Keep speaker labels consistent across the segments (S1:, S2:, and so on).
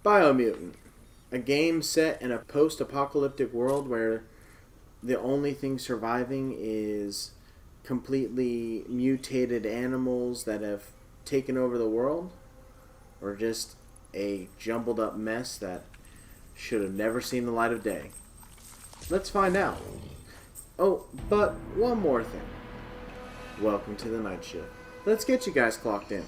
S1: Biomutant, a game set in a post-apocalyptic world where the only thing surviving is completely mutated animals that have taken over the world, or just a jumbled up mess that should have never seen the light of day. Let's find out. Oh, but one more thing. Welcome to the night shift. Let's get you guys clocked in.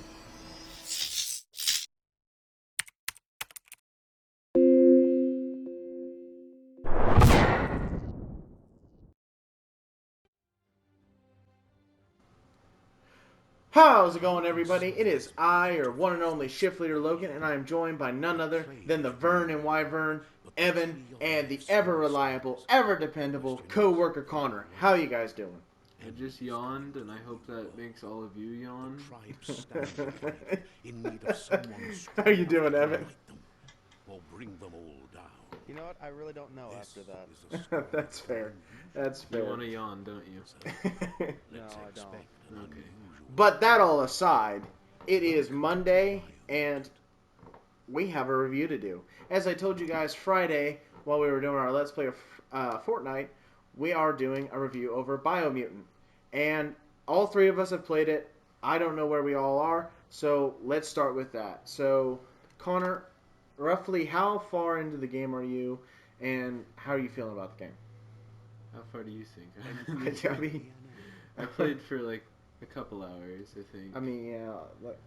S1: How's it going, everybody? It is I, your one and only shift leader Logan, and I am joined by none other than the Vern and Wyvern, Evan, and the ever reliable, ever dependable co-worker Connor. How you guys doing?
S2: I just yawned, and I hope that makes all of you yawn.
S1: How you doing, Evan?
S3: Or bring them all down.
S4: You know what? I really don't know after that.
S1: That's fair. That's fair.
S2: You want to yawn, don't you?
S4: No, I don't.
S2: Okay.
S1: But that all aside, it is Monday, and we have a review to do. As I told you guys Friday, while we were doing our Let's Play Fortnite, we are doing a review over Biomutant. And all three of us have played it. I don't know where we all are, so let's start with that. So, Connor, roughly how far into the game are you, and how are you feeling about the game?
S2: How far do you think?
S1: I mean,
S2: I played for like a couple hours, I think.
S1: I mean, yeah,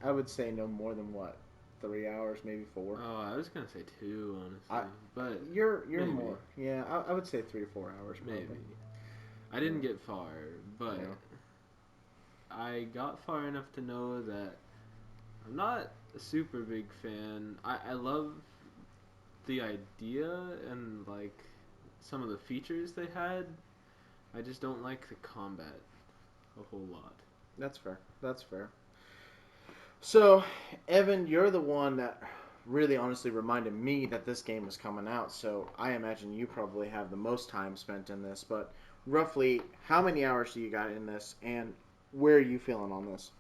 S1: I would say no more than what, 3 hours, maybe 4.
S2: Oh, I was gonna say 2, honestly. But
S1: you're
S2: maybe.
S1: more. Yeah, I would say 3 or 4 hours. Probably.
S2: Maybe. I didn't get far, but
S1: Yeah.
S2: I got far enough to know that I'm not a super big fan. I love the idea and like some of the features they had. I just don't like the combat a whole lot.
S1: That's fair. That's fair. So, Evan, you're the one that really honestly reminded me that this game was coming out, so I imagine you probably have the most time spent in this, but roughly how many hours do you got in this, and where are you feeling on this?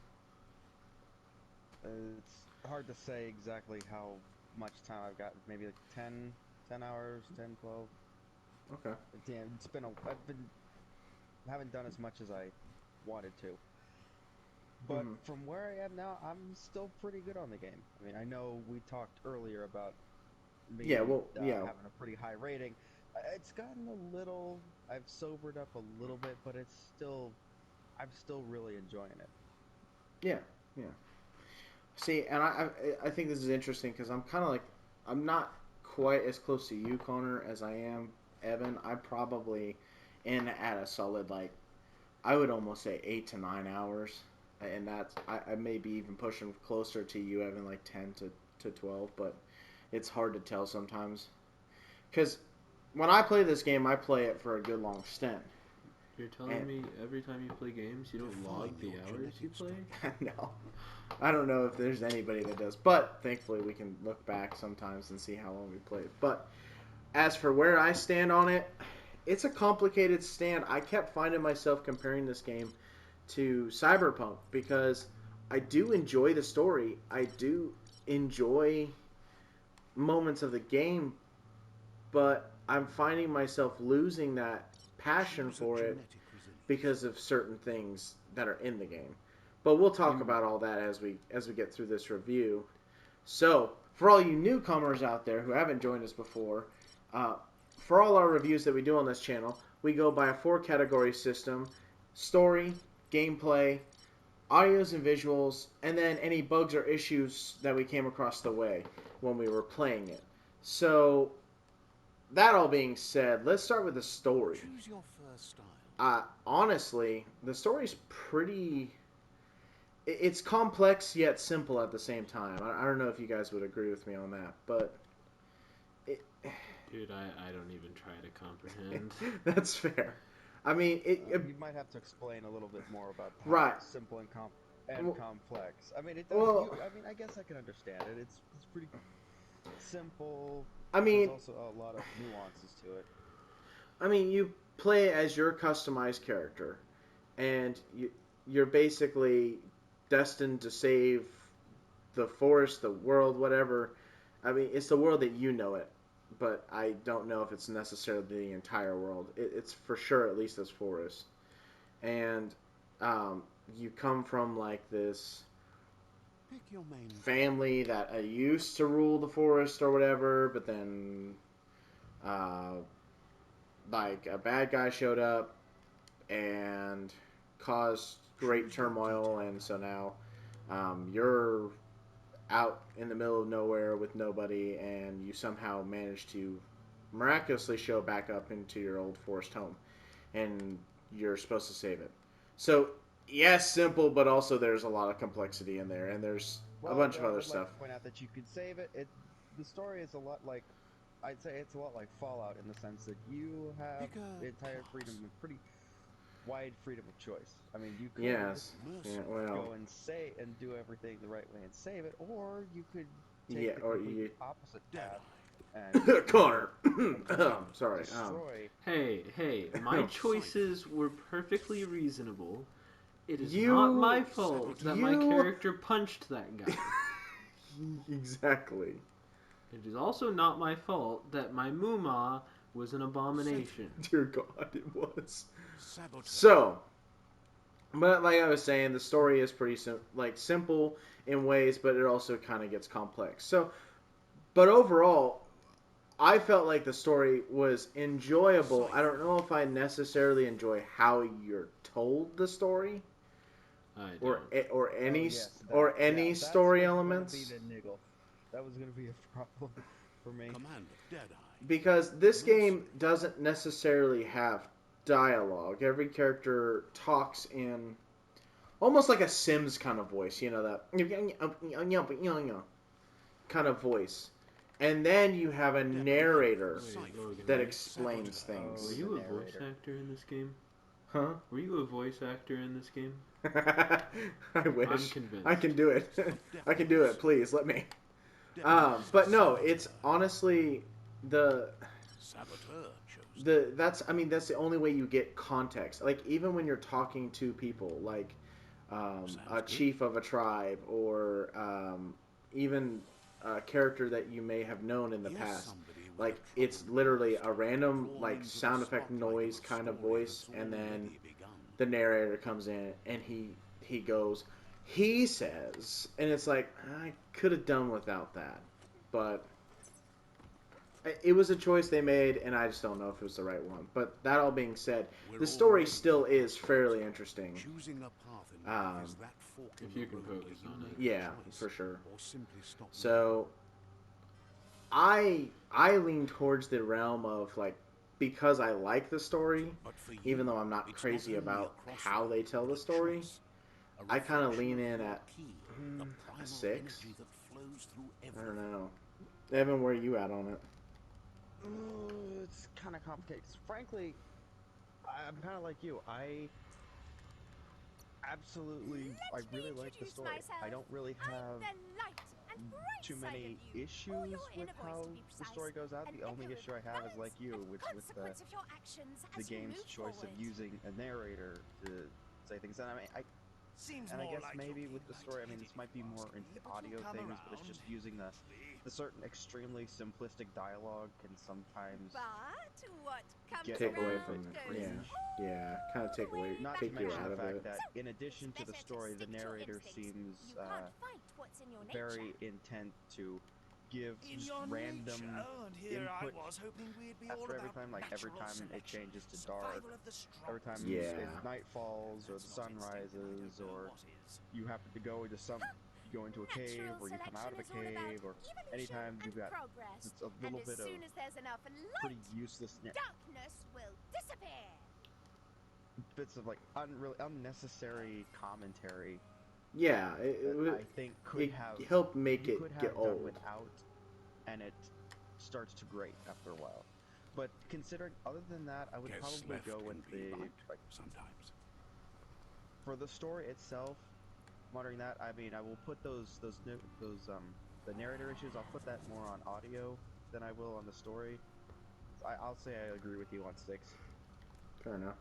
S4: It's hard to say exactly how much time I've got. Maybe like 10 hours, 10, 12.
S1: Okay.
S4: Damn, I haven't done as much as I wanted to. But from where I am now, I'm still pretty good on the game. I mean, I know we talked earlier about me having a pretty high rating. It's gotten a little, I've sobered up a little bit, but I'm still really enjoying it.
S1: Yeah, yeah. See, and I think this is interesting because I'm not quite as close to you, Connor, as I am Evan. I'm probably in at a solid, like, I would almost say 8 to 9 hours. And that's, I may be even pushing closer to you, Evan, like 10 to 12, but it's hard to tell sometimes. Because when I play this game, I play it for a good long stint.
S2: You're telling me every time you play games, you don't log the hours you play?
S1: No. I don't know if there's anybody that does, but thankfully we can look back sometimes and see how long we played. But as for where I stand on it, it's a complicated stand. I kept finding myself comparing this game to Cyberpunk because I do enjoy the story. I do enjoy moments of the game, but I'm finding myself losing that passion for it because of certain things that are in the game. But we'll talk about all that as we get through this review. So, for all you newcomers out there who haven't joined us before, for all our reviews that we do on this channel, we go by a 4-category system: story, gameplay, audios and visuals, and then any bugs or issues that we came across the way when we were playing it. So, that all being said, let's start with the story.
S3: Choose your first style.
S1: Honestly, the story's pretty... It's complex yet simple at the same time. I don't know if you guys would agree with me on that, but...
S2: Dude, I don't even try to comprehend.
S1: That's fair. I mean,
S4: you might have to explain a little bit more about how simple and complex. I mean, it does. I guess I can understand it. It's pretty simple.
S1: I mean,
S4: there's also a lot of nuances to it.
S1: I mean, you play as your customized character, and you're basically destined to save the forest, the world, whatever, I mean, it's the world that you know it, but I don't know if it's necessarily the entire world. It's for sure at least this forest, and you come from like this
S3: Pick your main
S1: family that used to rule the forest or whatever, but then uh, like a bad guy showed up and caused great turmoil, and so now you're out in the middle of nowhere with nobody, and you somehow manage to miraculously show back up into your old forest home, and you're supposed to save it. So, yes, simple, but also there's a lot of complexity in there, and there's a
S4: Well,
S1: bunch of
S4: I
S1: other
S4: would like
S1: stuff.
S4: to point out that you could save it. The story is a lot like, I'd say it's a lot like Fallout in the sense that you have
S3: pick a
S4: entire freedom,
S3: class.
S4: pretty wide freedom of choice. I mean, you could
S1: Yes. Yeah,
S3: Mercy.
S1: well,
S4: go and say and do everything the right way and save it, or you could
S1: yeah,
S4: take the
S1: or
S4: completely
S1: you.
S4: opposite path
S3: Deadeye.
S4: and
S1: Connor! Sorry.
S4: destroy.
S2: Hey, my choices were perfectly reasonable. It is not
S1: You.
S2: my fault that my
S1: You.
S2: character punched that guy.
S1: Exactly.
S2: It is also not my fault that my Muma was an abomination.
S1: Dear God, it was.
S3: Saboteur.
S1: So, but like I was saying, the story is pretty simple in ways, but it also kind of gets complex. So, but overall, I felt like the story was enjoyable. I don't know if I necessarily enjoy how you're told the story,
S2: I
S1: or
S2: don't.
S1: or
S4: Oh
S1: any
S4: yes,
S1: or
S4: that
S1: any
S4: that's
S1: story
S4: gonna
S1: elements.
S4: be the niggle. That was gonna be a problem for me.
S3: Commander Deadeye.
S1: Because this
S3: Mercy.
S1: game doesn't necessarily have dialogue. Every character talks in almost like a Sims kind of voice, you know, that kind of voice. And then you have a narrator
S2: Wait, Logan,
S1: that
S2: were you-
S1: explains things.
S2: Were
S4: Oh,
S2: you
S4: the
S2: a voice
S4: narrator.
S2: actor in this game?
S1: Huh?
S2: Were you a voice actor in this game?
S1: I wish.
S2: I'm convinced.
S1: I can do it. I can do it. Please, let me. But no, it's honestly the
S3: Saboteur chose.
S1: that's the only way you get context. Like even when you're talking to people, like a
S3: Sounds good.
S1: chief of a tribe, or even a character that you may have known in the
S3: Here's
S1: past.
S3: somebody with
S1: Like
S3: a
S1: it's
S3: troubled
S1: literally
S3: past,
S1: a random
S3: drawn
S1: like
S3: into the
S1: sound effect
S3: spotlight
S1: noise
S3: of a
S1: kind of
S3: story
S1: voice,
S3: that's
S1: and then
S3: already begun.
S1: the narrator comes in and he goes, he says, and it's like I could have done without that, but it was a choice they made, and I just don't know if it was the right one. But that all being said,
S3: We're
S1: the story
S3: already
S1: still is fairly interesting.
S3: choosing a path in life is that fork in
S2: If
S3: the
S2: you can
S3: road
S2: focus
S3: where
S2: on
S3: you
S2: it.
S3: make a
S1: Yeah,
S3: choice,
S1: for sure.
S3: or simply stop
S1: So I lean towards the realm of like, because I like the story,
S3: but for you,
S1: even though I'm not
S3: it's
S1: crazy
S3: not only
S1: about
S3: a
S1: how they tell
S3: crossroad,
S1: the story.
S3: but a choice, a
S1: I kind of
S3: reflection
S1: lean in
S3: your
S1: at
S3: key, the
S1: a
S3: primal
S1: 6.
S3: energy that flows through
S1: I don't
S3: everything.
S1: know. Evan, where are you at on it?
S4: It's kind of complicated. Frankly, I'm kind of like you. I really like the story. I don't really have too many issues with how the story goes out. The only issue I have is like you, with the game's choice of using a narrator to say things. And I mean, I guess maybe with the story, I mean, this might be more into the audio things, but it's just using the certain extremely simplistic dialogue can sometimes get
S1: Take
S4: a
S1: away
S4: little
S1: from
S4: bit
S1: it.
S4: cringe.
S1: Yeah, kind of take away,
S4: Not to
S1: take you
S4: mention
S1: out
S4: the
S1: of
S4: fact
S1: it.
S4: that in addition to the story, the narrator seems very intent to give just random input after every time. Like every time it changes to dark, every time
S1: Yeah.
S4: night falls or the sun rises, or you happen to go into a cave, or you come out of a cave, or anytime you've got just a little bit of pretty useless bits of like really unnecessary commentary
S1: Yeah,
S4: that I think
S1: it helped make
S4: you
S1: it
S4: could
S1: get
S4: have done
S1: old.
S4: without, and it starts to grate after a while. But considering, other than that, I would
S3: Guess
S4: probably
S3: left
S4: go
S3: can
S4: with
S3: be
S4: the
S3: right
S4: like
S3: sometimes.
S4: for the story itself. Monitoring that, I mean, I will put the narrator issues. I'll put that more on audio than I will on the story. I'll say I agree with you on 6.
S1: Fair enough.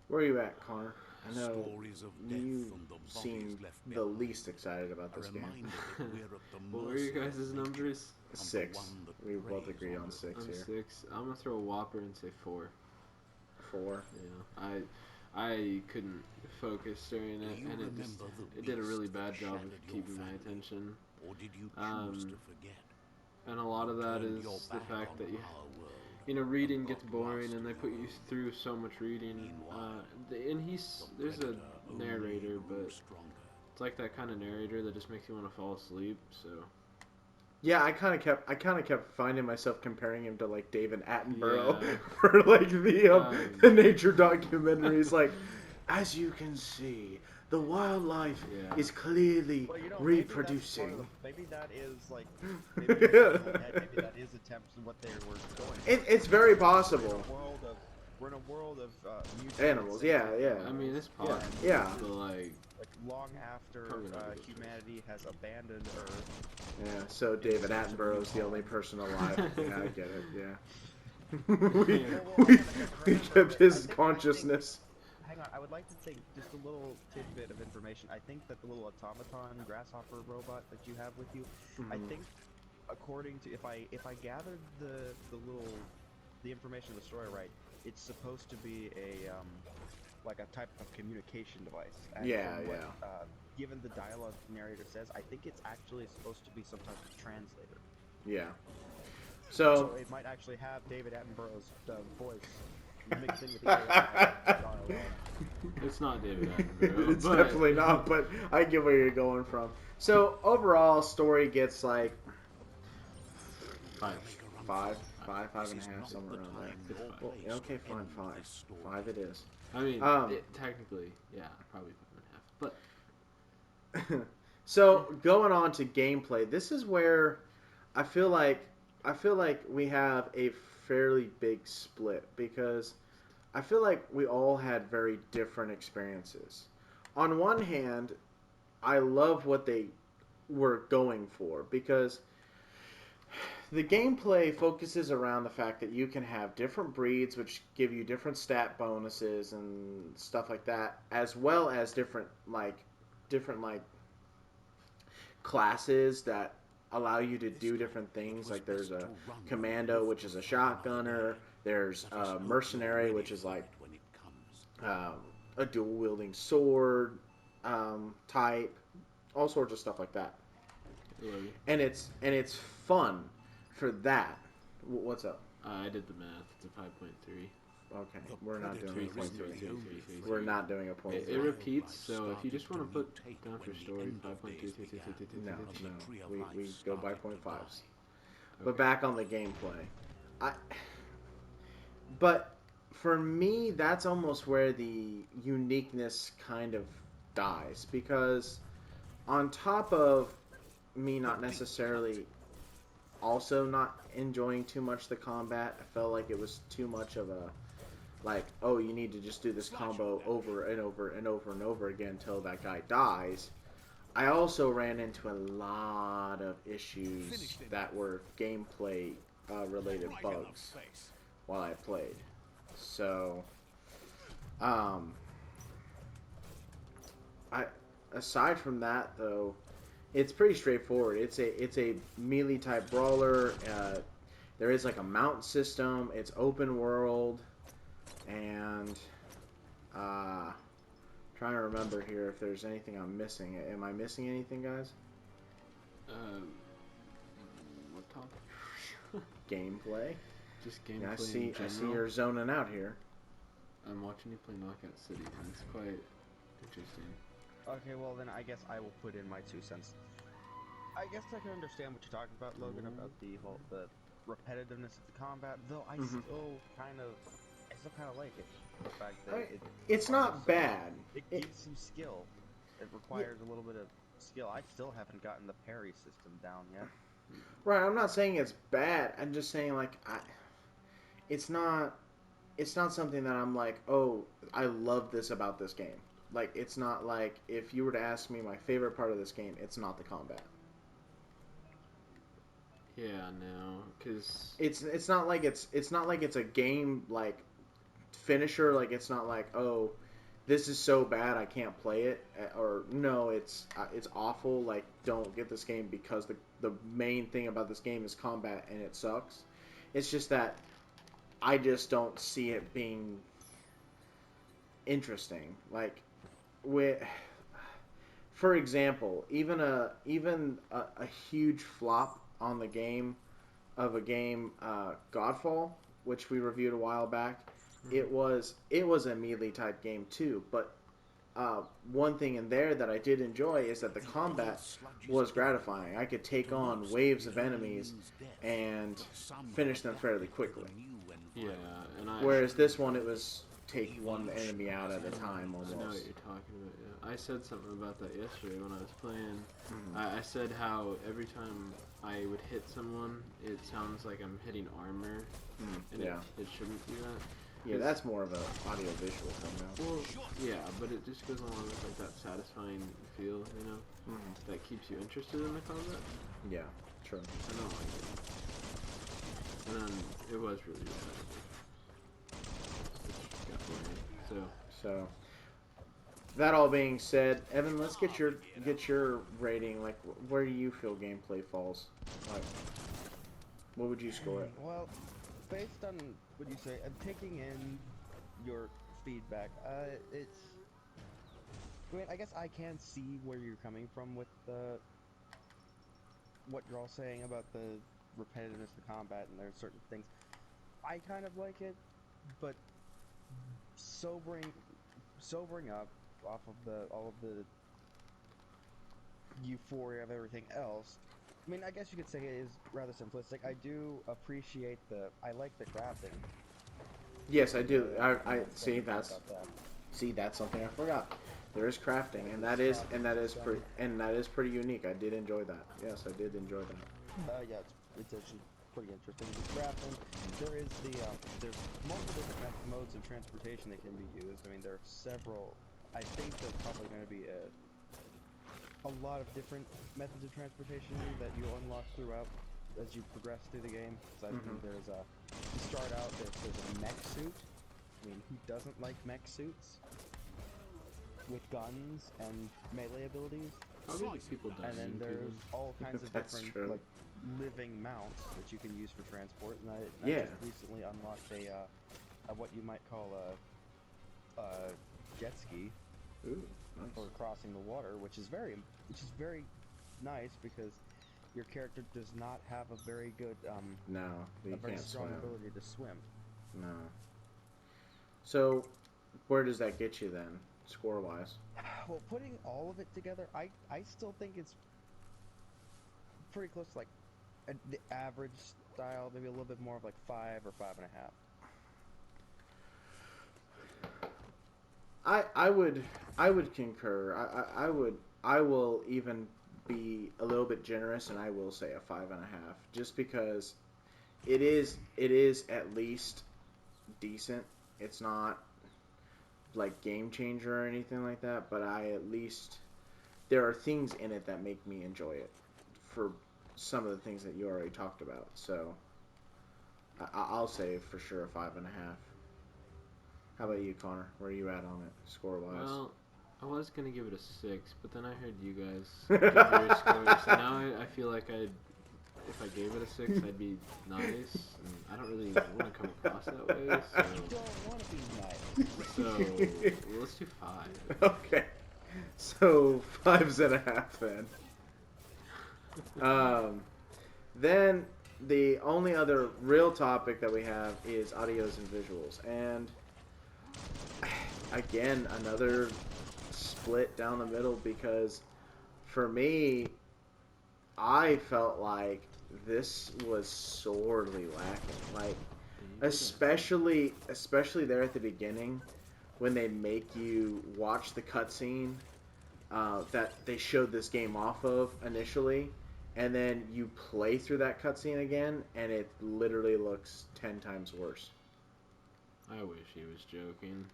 S1: Where are you at, Connor? I know
S3: Stories of death
S1: you
S3: and the
S1: seem
S3: bodies left
S1: the
S3: behind.
S1: least excited about
S3: A
S1: this game.
S3: reminder that we're at the
S2: What were your
S3: mercy of
S2: guys'
S3: nature
S2: numbers?
S3: and the
S1: 6.
S3: one that
S1: We both
S3: preys
S1: agree on
S3: the
S1: 6
S2: I'm
S1: here.
S2: 6. I'm gonna throw a whopper and say 4.
S1: 4.
S2: Yeah, I couldn't focus during
S3: Do
S2: it,
S3: you
S2: and it
S3: remember the
S2: did a really
S3: beast that
S2: bad job of
S3: shattered your
S2: keeping my
S3: family?
S2: attention.
S3: Or did you choose
S2: Um,
S3: to forget?
S2: And a lot of that
S3: Turned
S2: is
S3: your
S2: the
S3: back
S2: fact
S3: on
S2: that
S3: our world
S2: reading
S3: and
S2: gets
S3: got
S2: boring,
S3: lost
S2: and they
S3: in
S2: put
S3: your
S2: you
S3: own.
S2: through so much reading.
S3: Meanwhile,
S2: There's
S3: the
S2: a
S3: predator only
S2: narrator,
S3: grew
S2: but
S3: stronger.
S2: it's like that kind of narrator that just makes you want to fall asleep. So
S1: Yeah, I kind of kept finding myself comparing him to like David Attenborough
S2: yeah,
S1: for like the nature documentaries. Like, as you can see, the wildlife
S2: yeah.
S1: is clearly
S4: Well,
S1: reproducing.
S4: Maybe that is like maybe in his own head, maybe that is attempts in what they were going for.
S1: It's very
S4: We're in
S1: possible.
S4: we're in a world of mutated
S1: Animals, yeah,
S4: sentient
S1: yeah.
S2: I mean,
S4: animals,
S2: it's possible,
S1: Yeah.
S2: but like
S4: long after
S2: Probably not a good
S4: humanity has abandoned Earth.
S1: Yeah, so David
S4: search of
S1: Attenborough's the
S4: new
S1: only
S4: homes.
S1: person alive. Yeah, I get it. Yeah.
S4: Well,
S1: we,
S4: hang on a second.
S1: we
S4: Remember,
S1: kept his
S4: I think
S1: consciousness.
S4: hang on, I would like to take just a little tidbit of information. I think that the little automaton grasshopper robot that you have with you, I think, according to if I gathered the information of the story right, it's supposed to be a like a type of communication device. And
S1: Yeah,
S4: from what,
S1: yeah.
S4: Given the dialogue the narrator says, I think it's actually supposed to be some type of translator.
S1: Yeah.
S4: So
S1: So.
S4: it might actually have David Attenborough's voice mixed in with the AI dialogue.
S2: it's not David Attenborough.
S1: It's
S2: but
S1: definitely not, but I get where you're going from. So overall, story gets like
S2: 5.
S1: 5.5, somewhere around there. Well, okay, fine, 5. 5 it is.
S2: I mean, technically, yeah, probably 5.5. But
S1: So going on to gameplay, this is where I feel like we have a fairly big split because I feel like we all had very different experiences. On one hand, I love what they were going for because the gameplay focuses around the fact that you can have different breeds which give you different stat bonuses and stuff like that, as well as different classes that allow you to do different things. Like there's a commando, which is a shotgunner. There's a mercenary, which is like a dual wielding sword type, all sorts of stuff like that. And it's fun for that. What's up?
S2: I did the math. It's a 5.3.
S1: Okay, we're not doing a point three.
S2: We're
S1: We're not doing a point
S2: It
S1: three.
S2: repeats, so if you just want to put down for story 5.2.
S1: No, we go by point fives. But back on the gameplay, but for me, that's almost where the uniqueness kind of dies because on top of me not necessarily also not enjoying too much the combat, I felt like it was too much of a like, oh, you need to just do this combo over and over and over and over again until that guy dies. I also ran into a lot of issues that were gameplay related bugs while I played. So, aside from that though, it's pretty straightforward. It's a melee type brawler. There is like a mount system. It's open world, and trying to remember here if there's anything I'm missing. Am I missing anything, guys?
S2: What topic?
S1: Gameplay.
S2: Just gameplay.
S1: Yeah,
S2: I
S1: see you're zoning out here.
S2: I'm watching you play Knockout City, and it's quite interesting.
S4: Okay, well then I guess I will put in my 2 cents. I guess I can understand what you're talking about, Logan, about the repetitiveness of the combat. Though I still kind of like it. The fact that
S1: it's not bad.
S4: It gives some skill. It requires a little bit of skill. I still haven't gotten the parry system down yet.
S1: Right, I'm not saying it's bad. I'm just saying like it's not something that I'm like, oh, I love this about this game. Like it's not like if you were to ask me my favorite part of this game, it's not the combat.
S2: Yeah, no, because
S1: it's not like it's a game like finisher. Like it's not like, oh, this is so bad I can't play it, or no, it's awful. Like, don't get this game because the main thing about this game is combat and it sucks. It's just that I just don't see it being interesting. Like, with, for example, even a huge flop on the game of a game, Godfall, which we reviewed a while back. It was a melee type game too, but one thing in there that I did enjoy is that the combat was gratifying. I could take on waves of enemies and finish them fairly quickly.
S2: Yeah, and
S1: Whereas this one, it was take one enemy out at a time
S2: I know what
S1: almost.
S2: you're talking about. Yeah, I said something about that yesterday when I was playing.
S1: Mhm.
S2: I said how every time I would hit someone, it sounds like I'm hitting armor, and
S1: Yeah,
S2: it shouldn't do that.
S1: yeah, that's more of a audio visual thing now.
S2: Well, yeah, but it just goes along with like that satisfying feel, that keeps you interested in the combat.
S1: Yeah, true.
S2: I don't like it. And then it was really repetitive. Which got boring.
S1: So, that all being said, Evan, let's get your rating. Like, where do you feel gameplay falls? Like, what would you score it?
S4: Well, based on what you say, I'm taking in your feedback. It's. I mean, I guess I can see where you're coming from with what you're all saying about the repetitiveness of the combat, and there's certain things I kind of like it, but sobering up off of all of the euphoria of everything else. I mean, I guess you could say it is rather simplistic. I do appreciate I like the crafting.
S1: Yes, I do. I
S4: That's
S1: see.
S4: something
S1: That's
S4: about that.
S1: that's something I forgot. There is crafting, and that is pretty unique. I did enjoy that. Yes, I did enjoy that.
S4: Yeah, it's actually pretty interesting. The crafting, there is there's multiple different modes of transportation that can be used. I mean, there are several. I think there's probably going to be a lot of different methods of transportation that you unlock throughout as you progress through the game. So I think there's you start out, there's a mech suit. I mean, who doesn't like mech suits? With guns and melee abilities.
S2: Probably people dying.
S4: And then there's all kinds of
S1: That's
S4: different
S1: true.
S4: like living mounts that you can use for transport. And I
S1: Yeah.
S4: just recently unlocked a what you might call a jet ski
S1: Ooh,
S4: for
S1: nice.
S4: crossing the water, which is very nice because your character does not have a very good
S1: No,
S4: a
S1: you
S4: very
S1: can't
S4: strong
S1: swim.
S4: ability to swim.
S1: No. So, where does that get you then, score-wise?
S4: Well, putting all of it together, I still think it's pretty close to like the average style, maybe a little bit more of like 5 or 5.5.
S1: I would concur. I will even be a little bit generous, and I will say a 5.5, just because it is at least decent. It's not like game changer or anything like that, but I at least there are things in it that make me enjoy it for some of the things that you already talked about. So I'll say for sure a 5.5. How about you, Connor? Where are you at on it, score wise?
S2: Well, I was gonna give it a 6, but then I heard you guys give your scores, so now I feel like if I gave it a 6, I'd be nice, and I don't really want to come across that way.
S4: You don't want to be nice.
S2: So let's do 5.
S1: Okay, so 5.5 then. Then the only other real topic that we have is audios and visuals, and again another split down the middle, because for me, I felt like this was sorely lacking. Like, especially there at the beginning when they make you watch the cutscene that they showed this game off of initially, and then you play through that cutscene again, and it literally looks 10 times worse.
S2: I wish he was joking.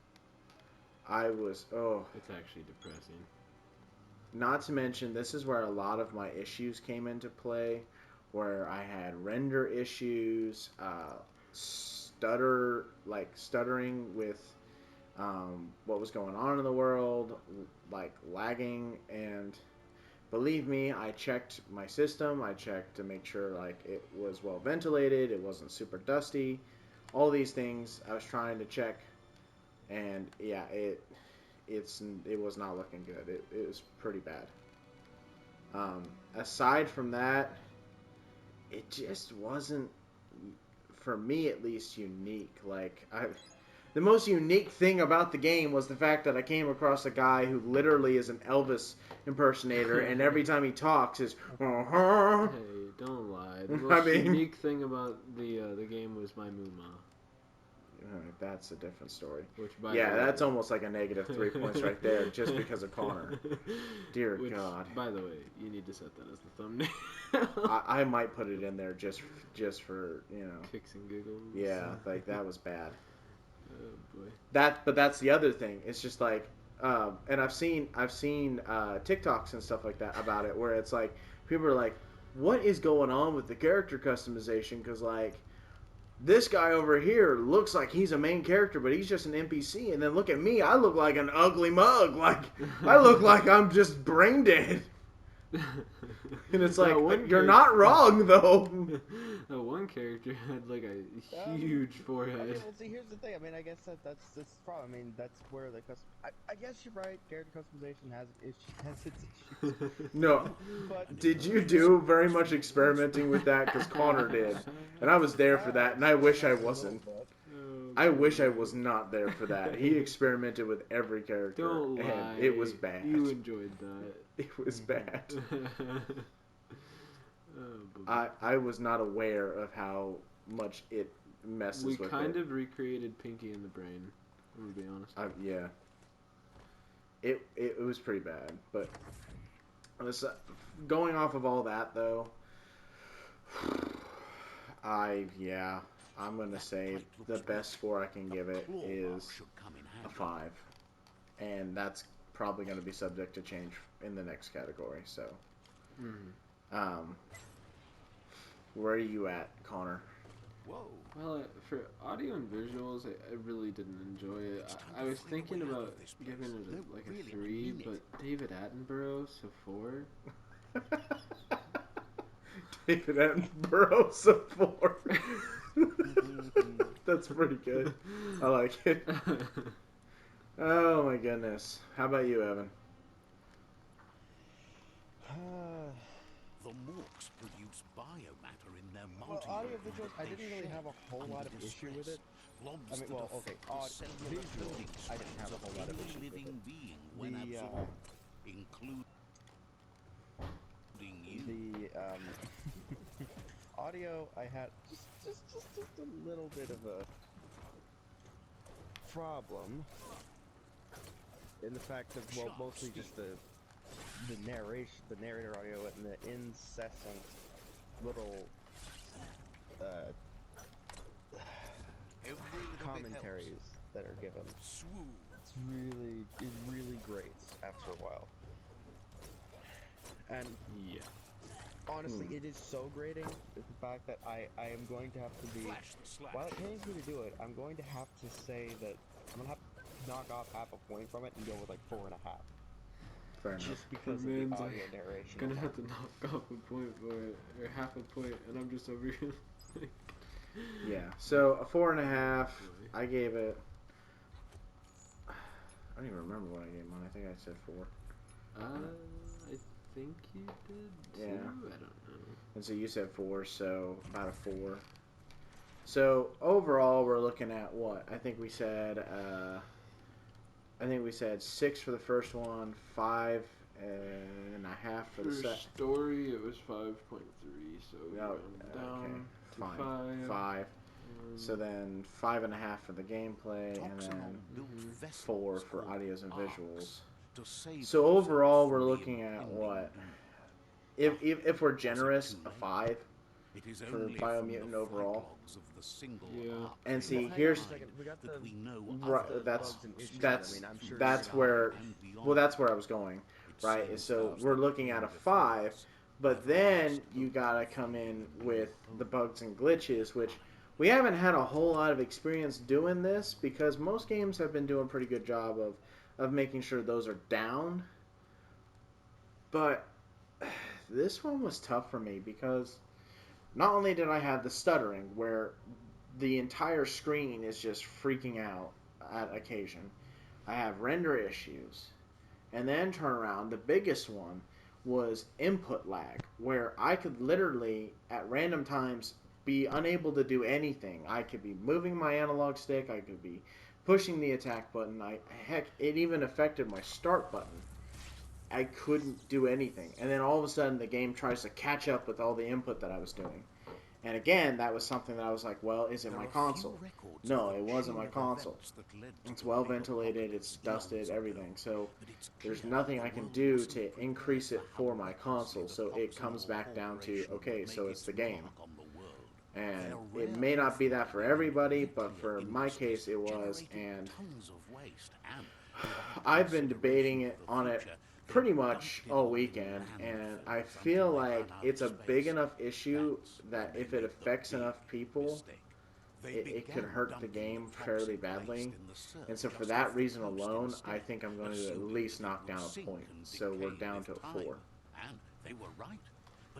S1: It's
S2: actually depressing.
S1: Not to mention, this is where a lot of my issues came into play, where I had render issues, stuttering with what was going on in the world, like lagging. And believe me, I checked my system. I checked to make sure like it was well ventilated, it wasn't super dusty, all these things I was trying to check. And yeah, it was not looking good. It was pretty bad. Aside from that, it just wasn't, for me at least, unique. The most unique thing about the game was the fact that I came across a guy who literally is an Elvis impersonator, and every time he talks is.
S2: Hey, don't lie. The most unique thing about the game was my Muma.
S1: That's a different story.
S2: Which,
S1: that's almost like a negative 3 points right there, just because of Connor. Dear God.
S2: By the way, you need to set that as the thumbnail.
S1: I might put it in there just for
S2: kicks and giggles.
S1: Yeah, like that was bad.
S2: Oh boy.
S1: But that's the other thing. It's just like, and I've seen TikToks and stuff like that about it, where it's like people are like, "What is going on with the character customization?" Because like, this guy over here looks like he's a main character, but he's just an NPC. And then look at me, I look like an ugly mug. Like I look like I'm just brain dead. And it's like, you're not wrong though.
S2: That one character had like a huge forehead.
S4: Okay, well, see, here's the thing. I mean, I guess that's the problem. I mean, that's where the I guess you're right. Character customization has its issues.
S1: No,
S4: but
S1: did you do very much experimenting with that? Because Connor did, and I was there for that. And I wish I wasn't. I wish I was not there for that. He experimented with every character,
S2: Don't lie.
S1: and it was bad.
S2: You enjoyed that.
S1: It was bad.
S2: Oh,
S1: I was not aware of how much it messes with it.
S2: We kind of recreated Pinky in the Brain, I'm gonna be honest.
S1: Yeah. It was pretty bad, but going off of all that though, I'm gonna say the best score I can give it is a 5, and that's probably gonna be subject to change in the next category. So, where are you at, Connor?
S3: Whoa.
S2: Well, for audio and visuals, I really didn't enjoy it. I was thinking about giving it a 3, but David Attenborough, so 4.
S1: David Attenborough, so 4. That's pretty good. I like it. Oh my goodness. How about you, Evan?
S3: The Morks produce biomatter in their
S4: well, audio visuals, I didn't really have a whole lot of issue with it. I mean, well, okay, visuals, I didn't have a whole lot of issue with it. The audio, I had just a little bit of a problem in the fact of, well, mostly just the narration, the narrator audio, and the incessant little commentaries that are given. It really grates after a while. And
S2: Yeah.
S4: honestly, it is so grating, is the fact that I am going to have to be, while it pains me to do it, I'm going to have to say that I'm going to have to knock off half a point from it and go with like 4.5.
S1: Fair enough.
S4: Just because of the audio narration.
S2: Gonna have to knock off a point or half a point, and I'm just over here.
S1: Yeah, so a 4.5. I gave it. I don't even remember what I gave mine. I think I said 4.
S2: I think you did too.
S1: Yeah.
S2: I don't know.
S1: And so you said 4, so about a 4. So overall, we're looking at what? I think we said 6 for the first one, 5.5 for the second.
S2: Story, it was 5.3, so we
S1: Oh,
S2: went down to
S1: fine.
S2: 5.
S1: 5. So then 5.5 for the gameplay, and then 4 for audios and visuals. So overall, we're looking at what? If we're generous, a 5 for Biomutant overall.
S2: Yeah.
S1: And see,
S4: Well,
S1: here's
S4: we got the
S1: that's where I was going, right? So we're looking at a 5, but then you gotta come in with the bugs and glitches, which we haven't had a whole lot of experience doing this because most games have been doing a pretty good job of making sure those are down. But this one was tough for me because not only did I have the stuttering where the entire screen is just freaking out at occasion, I have render issues, and then turn around. The biggest one was input lag, where I could literally at random times be unable to do anything. I could be moving my analog stick, I could be pushing the attack button. Heck, it even affected my start button. I couldn't do anything. And then all of a sudden the game tries to catch up with all the input that I was doing. And again, that was something that I was like, well, is it my console? No, it wasn't my console. It's well ventilated, it's dusted, everything. So there's nothing I can do to increase it for my console. So it comes back down to, okay, so it's the game. And it may not be that for everybody, but for my case it was. And I've been debating it on it pretty much all weekend, and I feel like it's a big enough issue that if it affects enough people, it could hurt the game fairly badly. And so for that reason alone, I think I'm going to at least knock down a point. So we're down to 4.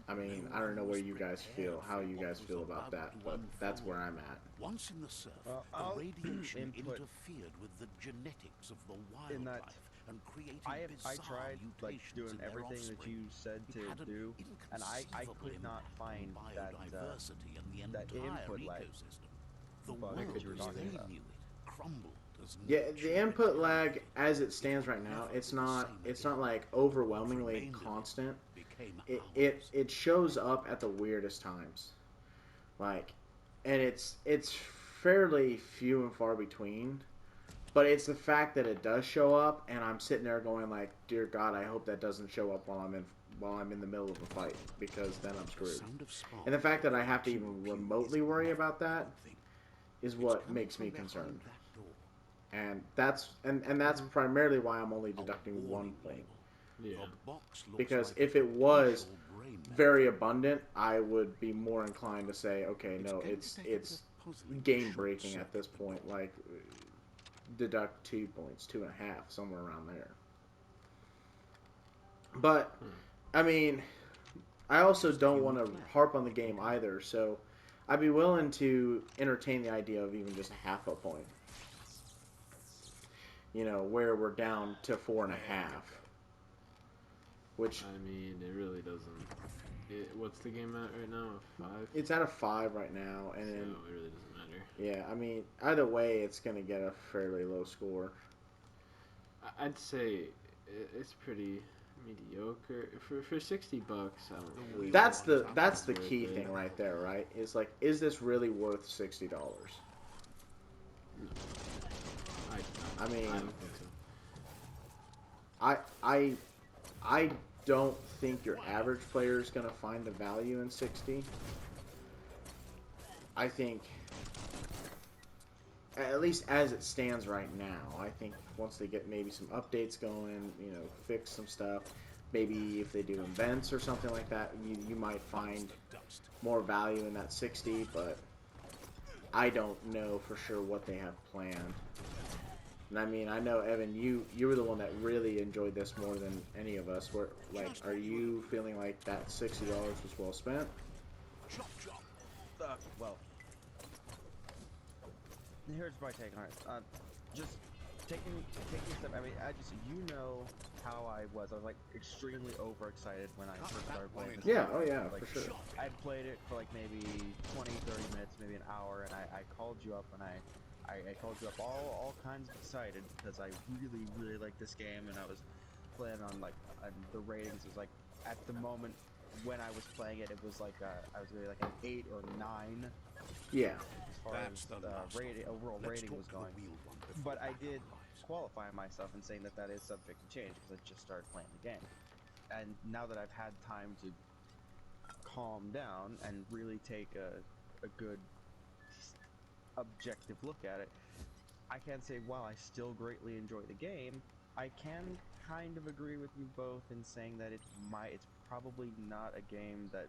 S1: I mean, I don't know where you guys feel, how you guys feel about that, but that's where I'm at.
S3: Once in the surf,
S4: I'll
S3: the radiation
S4: input
S3: interfered with the genetics of the
S4: in that
S3: wildlife and created
S4: I
S3: bizarre
S4: tried like
S3: mutations
S4: doing
S3: in their
S4: everything that
S3: offspring.
S4: you said
S3: It
S4: to
S3: had an
S4: do, and I
S3: inconceivable
S4: could not
S3: impact
S4: find
S3: on
S4: that
S3: biodiversity and the
S4: that
S3: entire
S4: input lag
S3: ecosystem. The
S4: bug
S3: world
S4: that you were
S3: as
S4: talking
S3: they
S4: about.
S3: knew it crumbled as
S1: Yeah,
S3: nature
S1: the input
S3: decayed.
S1: lag as it stands right now, it's not like overwhelmingly constant. It shows up at the weirdest times. Like, and it's fairly few and far between. But it's the fact that it does show up, and I'm sitting there going like, "Dear God, I hope that doesn't show up while I'm in the middle of a fight, because then I'm screwed." And the fact that I have to even remotely worry about that is what makes me concerned. And that's primarily why I'm only deducting 1 point.
S2: Yeah.
S1: Because if it was very abundant, I would be more inclined to say, okay, no, it's game breaking at this point. Like, deduct 2 points, 2.5, somewhere around there. But I mean, I also don't want to harp on the game either, so I'd be willing to entertain the idea of even just half a point. You know, where we're down to 4.5. Which,
S2: I mean, it really doesn't. What's the game at right now? A 5?
S1: it's at a 5 right now, and
S2: So
S1: then
S2: it really doesn't matter.
S1: yeah, I mean, either way, it's gonna get a fairly low score.
S2: I'd say it's pretty mediocre for $60. I don't really
S1: That's
S2: think
S1: the
S2: it's worth
S1: key
S2: it.
S1: thing right there, right? Is like, is this really worth $60? I mean,
S2: I don't think so.
S1: I don't think your average player is going to find the value in 60. I think, at least as it stands right now, I think once they get maybe some updates going, you know, fix some stuff, maybe if they do events or something like that, you might find more value in that 60, but I don't know for sure what they have planned. And I mean, I know, Evan, you were the one that really enjoyed this more than any of us. Where, like, are you feeling like that $60 was well spent?
S4: Well, here's my take on it. Just taking a step. I mean, how I was. I was like extremely overexcited when I first started playing this.
S1: Yeah, oh yeah,
S4: like,
S1: for sure.
S4: I played it for like maybe 20, 30 minutes, maybe an hour, and I called you up and I called you up all kinds of excited because I really, really like this game, and I was playing on like the ratings was like at the moment when I was playing it, it was like I was really like an 8 or 9.
S1: Yeah.
S4: As far as the overall rating was going, but I did qualify myself in saying that is subject to change because I just started playing the game, and now that I've had time to calm down and really take a good objective look at it, I can say while I still greatly enjoy the game, I can kind of agree with you both in saying that it's probably not a game that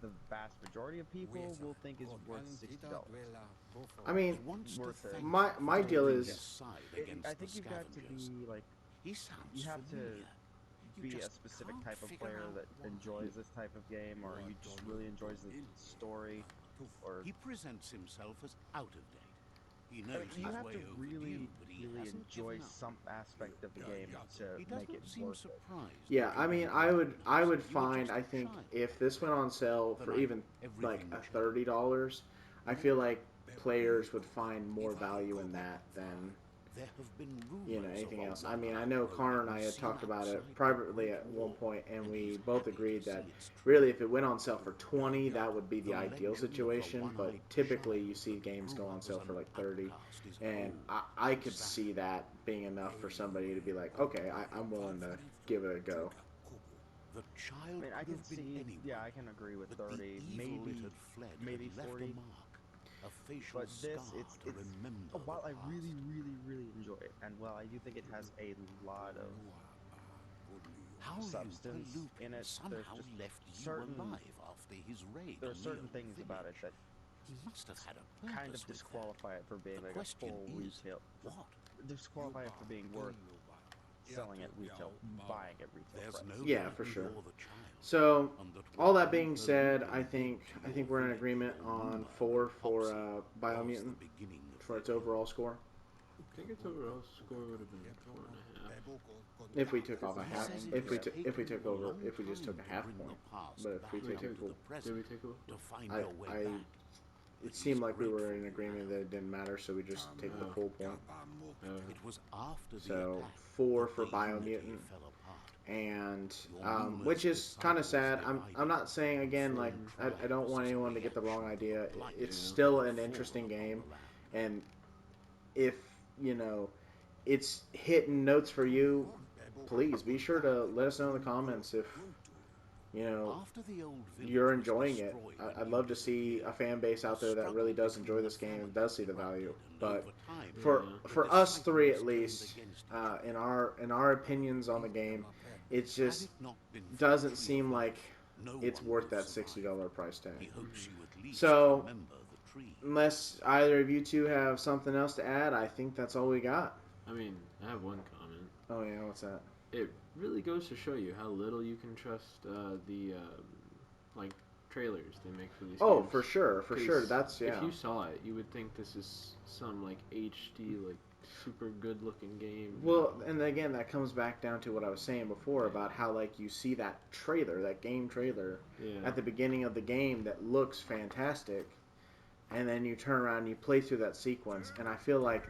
S4: the vast majority of people will think is worth $60.
S1: I mean,
S3: He wants to
S4: Worth it.
S3: face
S1: my
S3: the
S1: deal
S3: League's
S1: is
S3: side
S4: I
S3: against the
S4: think you've got to
S3: scavengers.
S4: be like
S3: He sounds
S4: you have to
S3: familiar. You
S4: be a
S3: just
S4: specific
S3: can't
S4: type of
S3: figure
S4: player
S3: out
S4: that
S3: why.
S4: enjoys this type of game, or you just really enjoys the story, or
S3: He presents himself as out of date. He
S4: I
S3: knows
S4: mean, you
S3: he's
S4: have
S3: way
S4: to
S3: overdue,
S4: really,
S3: but he
S4: really
S3: hasn't
S4: enjoy
S3: given up.
S4: some aspect of the game to
S3: He
S4: make it
S3: doesn't seem
S4: worth it.
S3: surprised.
S1: yeah.
S3: that
S1: I
S3: you
S1: mean,
S3: didn't
S1: I
S3: recognize
S1: would
S3: him. You were
S1: find.
S3: just
S1: I
S3: a
S1: think
S3: child.
S1: if this went on sale
S3: The
S1: for
S3: night
S1: even like
S3: everything
S1: a
S3: changed.
S1: $30, I feel like players would find more value in that than
S3: There have been rumors
S1: anything
S3: of a
S1: else. I mean, I
S3: one-eyed
S1: know
S3: road
S1: Connor and I had
S3: seen
S1: talked about it
S3: outside the
S1: privately
S3: Great
S1: at one
S3: Wall,
S1: point, and
S3: and
S1: we
S3: he's
S1: both
S3: happy to
S1: agreed
S3: see
S1: that
S3: it's true.
S1: really, if it went on sale for 20, that would be the
S3: The
S1: ideal
S3: legend of the
S1: situation. But
S3: one-eyed
S1: typically,
S3: child
S1: you see
S3: that
S1: games
S3: grew
S1: go on
S3: up
S1: sale
S3: as
S1: for
S3: an
S1: like 30,
S3: outcast is
S1: and
S3: old
S1: I
S3: and
S1: could
S3: sad.
S1: see that being enough for somebody to be like, okay, I'm willing to give it a go.
S3: The
S4: I
S3: child
S4: mean, I
S3: could
S4: can
S3: have been
S4: see,
S3: anyone,
S4: yeah, I can agree with
S3: but the
S4: 30,
S3: evil it had fled
S4: maybe
S3: had left
S4: 40,
S3: a mark, a facial
S4: but this,
S3: scar to remember
S4: while
S3: the
S4: I
S3: past.
S4: really, really, really enjoy it, and while I do think it has a lot of
S3: How
S4: substance
S3: Lupa
S4: in
S3: Lupin
S4: it, there's
S3: somehow
S4: just
S3: left you
S4: certain,
S3: alive after his raid
S4: there are
S3: on the
S4: certain
S3: old
S4: things about it
S3: village.
S4: that
S3: He must have had a
S4: kind
S3: purpose
S4: of
S3: with
S4: disqualify it for
S3: that.
S4: being
S3: The
S4: like a
S3: question
S4: full
S3: is,
S4: retail,
S3: what?
S4: disqualify it for being worth selling at retail, buying at retail
S3: There's
S4: price.
S3: no
S1: Yeah,
S3: doubt
S1: for sure.
S3: you're the child,
S1: So,
S3: and that
S1: all that
S3: what
S1: being
S3: Lupa
S1: said,
S3: Lupin
S1: I
S3: did
S1: think
S3: to your
S1: we're in
S3: village
S1: agreement
S3: or
S1: on
S3: Mumba
S1: 4 for
S3: Popsy was
S1: Biomutant
S3: the beginning of
S1: for its
S3: the end.
S1: overall score.
S2: I think its overall score would have been 4.5.
S1: If we took off a
S3: He
S1: half,
S3: says it
S1: if we
S3: has
S1: if we
S3: taken
S1: took
S3: you a
S1: over,
S3: long
S1: if we just took
S3: time
S1: a
S3: to
S1: half
S3: bring the
S1: point,
S3: past
S1: but if we
S2: We
S3: back
S1: took a
S2: took.
S3: into
S1: full,
S3: the
S2: Did
S3: present
S2: we take a?
S3: to find
S1: I
S3: your way
S1: I
S3: back.
S1: it seemed like we were in agreement that it didn't matter, so we just take the full point.
S3: It was after the
S1: So
S3: attack
S1: 4
S3: that
S1: for
S3: the unity
S1: Biomutant,
S3: fell apart.
S1: and
S3: Your numerous
S1: which is kind of sad.
S3: disciples
S1: I'm not
S3: divided
S1: saying again like
S3: and
S1: I don't want
S3: tribes as a
S1: anyone to get the wrong
S3: reaction to
S1: idea.
S3: the blight
S1: It's
S2: Yeah.
S1: still
S3: that
S1: an
S3: had
S1: interesting
S3: fallen upon
S1: game,
S3: the land.
S1: and if it's hitting notes for you, please be sure to let us know in the comments if
S3: After the old village
S1: you're
S3: was
S1: enjoying it.
S3: destroyed and
S1: I'd
S3: you
S1: love to see a
S3: disappeared,
S1: fan base out
S3: the
S1: there that really
S3: struggle
S1: does enjoy
S3: between
S1: this
S3: the
S1: game and
S3: families
S1: does see the value.
S3: erupted, and
S1: But
S3: over time,
S1: for
S2: Yeah.
S1: for
S3: the
S1: us three
S3: disciples
S1: at
S3: turned
S1: least,
S3: against each other.
S1: in our opinions on the game, it
S3: Had
S1: just
S3: it not been for the
S1: doesn't
S3: tree
S1: seem
S3: of
S1: like
S3: life, no
S1: it's
S3: one
S1: worth
S3: would
S1: that
S3: have
S1: $60
S3: survived.
S1: price
S3: He
S1: tag.
S3: hopes you at least
S1: So
S3: remember the tree.
S1: unless either of you two have something else to add, I think that's all we got.
S2: I mean, I have one comment.
S1: Oh yeah, what's that?
S2: It really goes to show you how little you can trust the like trailers they make for these
S1: Oh,
S2: games.
S1: for sure.
S2: 'Cause
S1: That's
S2: if you saw it, you would think this is some like HD like super good looking game.
S1: Well, and again, that comes back down to what I was saying before about how like you see that trailer, that game trailer,
S2: Yeah.
S1: at the beginning of the game that looks fantastic, and then you turn around and you play through that sequence, and I feel like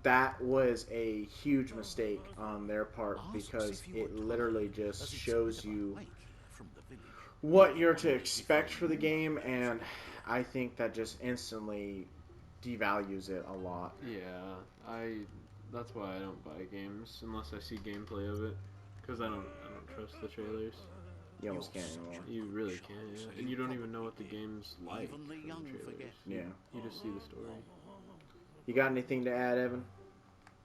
S1: that was a huge mistake on their part
S3: Asks
S1: because
S3: if you
S1: it
S3: were
S1: literally
S3: tired,
S1: just
S3: as it's a
S1: shows
S3: bit of a
S1: you
S3: hike here from the village.
S1: what you're to
S3: Wondered if
S1: expect
S3: your
S1: for the game,
S3: movement
S1: and
S3: was
S1: I think that just instantly devalues it a lot.
S2: Yeah. That's why I don't buy games unless I see gameplay of it, because I don't trust the trailers.
S1: You almost
S3: You're
S1: can't
S3: such
S1: anymore.
S3: a
S2: You
S3: good
S2: really
S3: child,
S2: can't,
S3: so
S2: yeah. And you don't even know what the
S3: probably did.
S2: game's like
S3: Even the
S2: from
S3: young
S2: trailers.
S3: forget.
S1: Yeah.
S2: You just see the story.
S1: You got anything to add, Evan?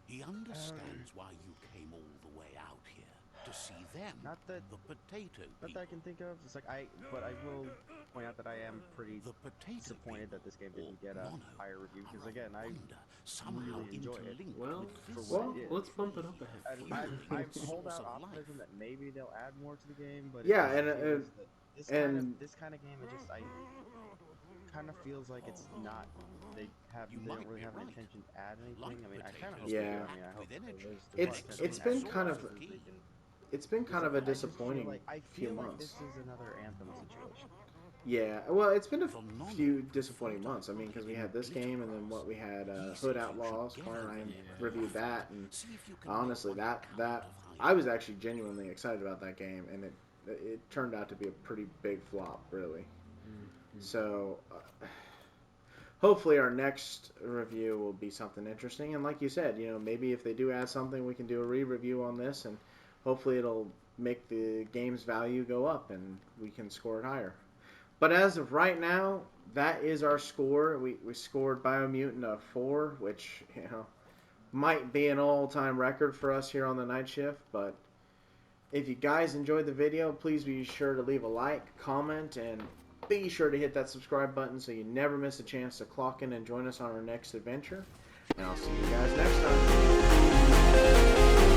S3: He understands why you came all the way out here to see them.
S4: Not that
S3: The potato
S4: Not that I can
S3: people.
S4: think of. It's like but I will point out that I am pretty
S3: The potato
S4: disappointed that this game
S3: people,
S4: didn't get
S3: or
S4: a
S3: mono,
S4: higher review because
S3: are a
S4: again, I
S3: wonder, somehow
S4: really enjoy it
S3: interlinked
S2: Well,
S3: with
S4: for
S3: this
S4: what it is.
S2: let's bump it up a half.
S4: And
S3: Fluid
S4: I hold
S3: source
S4: out
S3: of
S4: optimism
S3: life.
S4: that maybe they'll add more to the game, but
S1: Yeah,
S4: it just feels that
S1: and
S4: this kind of game, I kind of feels like it's not. They don't
S3: might
S4: really
S3: be
S4: have an
S3: right.
S4: intention to add anything.
S3: Like
S4: I mean, I kind of hope
S3: potatoes,
S4: they
S1: Yeah.
S4: do. I mean, I hope
S3: with energy.
S4: there's more
S1: it's
S4: attention
S1: been
S4: added
S1: kind
S4: to
S1: of
S4: it so they can.
S1: it's been kind of a
S4: I just feel
S1: disappointing
S4: like
S1: few
S4: this
S1: months.
S4: is another Anthem situation.
S1: Yeah, well, it's been a
S3: From Nono
S1: few
S3: to
S1: disappointing
S3: Photo
S1: months. I mean, because we
S3: in
S1: had this game, and then what we had
S3: He
S1: Hood
S3: says you
S1: Outlaws.
S3: should
S1: Connor and I
S3: get over
S2: Yeah.
S1: reviewed that, and
S3: See if you can
S1: honestly,
S3: make one
S1: that
S3: come out of
S1: I
S3: hiding.
S1: was actually genuinely excited about that game, and it turned out to be a pretty big flop, really.
S2: Mm-hmm.
S1: So hopefully our next review will be something interesting, and like you said, maybe if they do add something, we can do a re-review on this, and hopefully it'll make the game's value go up, and we can score it higher. But as of right now, that is our score. We scored Biomutant a 4, which might be an all-time record for us here on the night shift, but If you guys enjoyed the video, please be sure to leave a like, comment, and be sure to hit that subscribe button so you never miss a chance to clock in and join us on our next adventure. And I'll see you guys next time.